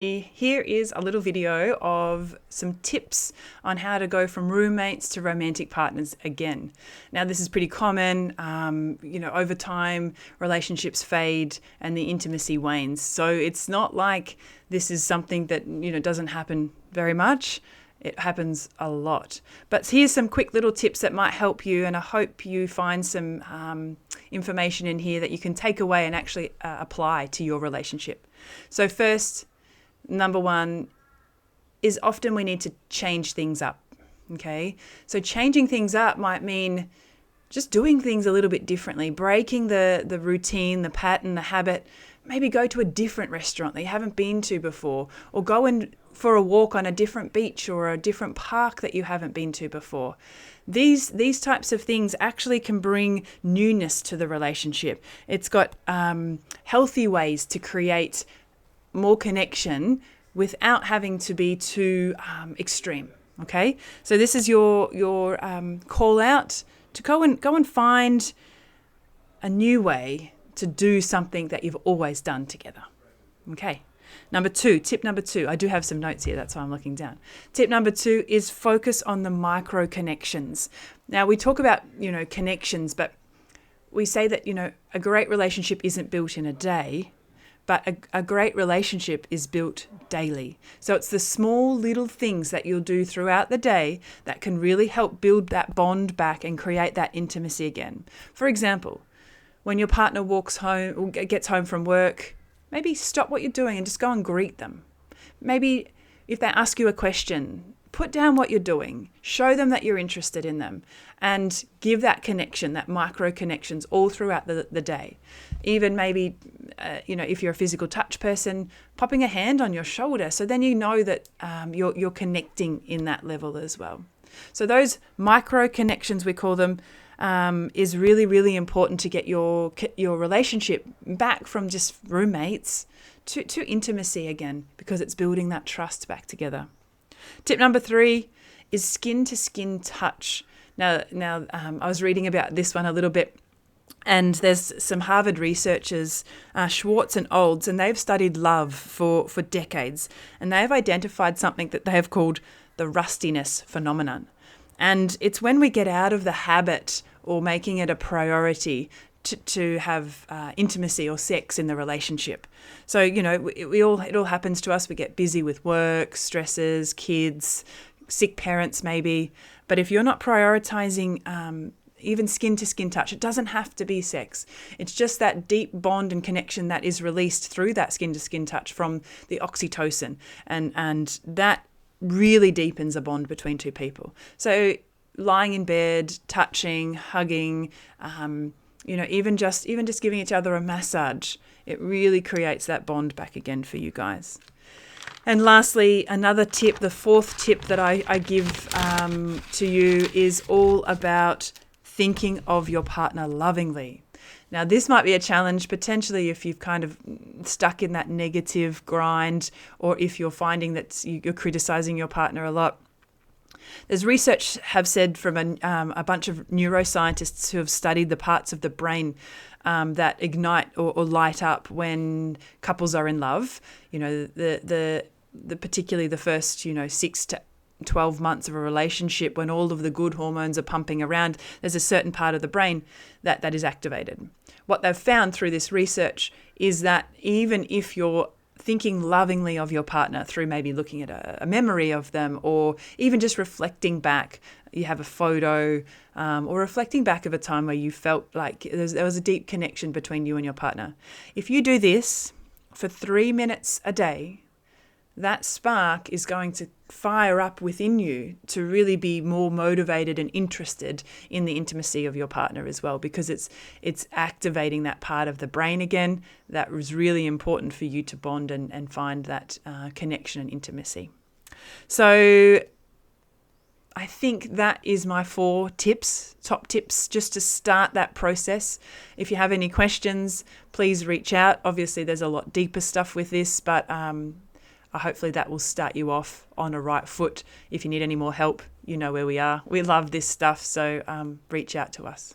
Here is a little video of some tips on how to go from roommates to romantic partners again. Now, this is pretty common. Over time, relationships fade and the intimacy wanes. So it's not like this is something that, doesn't happen very much. It happens a lot. But here's some quick little tips that might help you, and I hope you find some information in here that you can take away and actually apply to your relationship. So first, number one is often we need to change things up, okay? So changing things up might mean just doing things a little bit differently, breaking the routine, the pattern, the habit. Maybe go to a different restaurant that you haven't been to before, or go for a walk on a different beach or a different park that you haven't been to before. These types of things actually can bring newness to the relationship. It's got healthy ways to create more connection without having to be too extreme. Okay, so this is your call out to go and find a new way to do something that you've always done together. Okay. Tip number two, I do have some notes here, that's why I'm looking down. Tip number two is focus on the micro connections. Now, we talk about, connections, but we say that, a great relationship isn't built in a day, but a great relationship is built daily. So it's the small little things that you'll do throughout the day that can really help build that bond back and create that intimacy again. For example, when your partner walks home or gets home from work, maybe stop what you're doing and just go and greet them. Maybe if they ask you a question, put down what you're doing, show them that you're interested in them, and give that connection, that micro connections all throughout the day. Even maybe, if you're a physical touch person, popping a hand on your shoulder, so then you know that you're connecting in that level as well. So those micro connections, we call them, is really, really important to get your relationship back from just roommates to intimacy again, because it's building that trust back together. Tip number 3 is skin-to-skin touch. Now, I was reading about this one a little bit, and there's some Harvard researchers, Schwartz and Olds, and they've studied love for decades, and they've identified something that they have called the rustiness phenomenon. And it's when we get out of the habit or making it a priority to have intimacy or sex in the relationship. So, it all happens to us. We get busy with work, stresses, kids, sick parents maybe. But if you're not prioritizing even skin-to-skin touch, it doesn't have to be sex. It's just that deep bond and connection that is released through that skin-to-skin touch from the oxytocin. And that really deepens a bond between two people. So lying in bed, touching, hugging, even just giving each other a massage, it really creates that bond back again for you guys. And lastly, another tip, the fourth tip that I give to you is all about thinking of your partner lovingly. Now, this might be a challenge potentially if you've kind of stuck in that negative grind, or if you're finding that you're criticizing your partner a lot. There's research have said from a bunch of neuroscientists who have studied the parts of the brain that ignite or light up when couples are in love. The particularly the first 6 to 12 months of a relationship, when all of the good hormones are pumping around, there's a certain part of the brain that is activated. What they've found through this research is that even if you're thinking lovingly of your partner through maybe looking at a memory of them, or even just reflecting back, you have a photo, or reflecting back of a time where you felt like there was a deep connection between you and your partner. If you do this for 3 minutes a day, that spark is going to fire up within you to really be more motivated and interested in the intimacy of your partner as well, because it's activating that part of the brain again that was really important for you to bond and find that connection and intimacy. So I think that is my 4 top tips, just to start that process. If you have any questions, please reach out. Obviously, there's a lot deeper stuff with this, but hopefully that will start you off on a right foot. If you need any more help, you know where we are. We love this stuff, so reach out to us.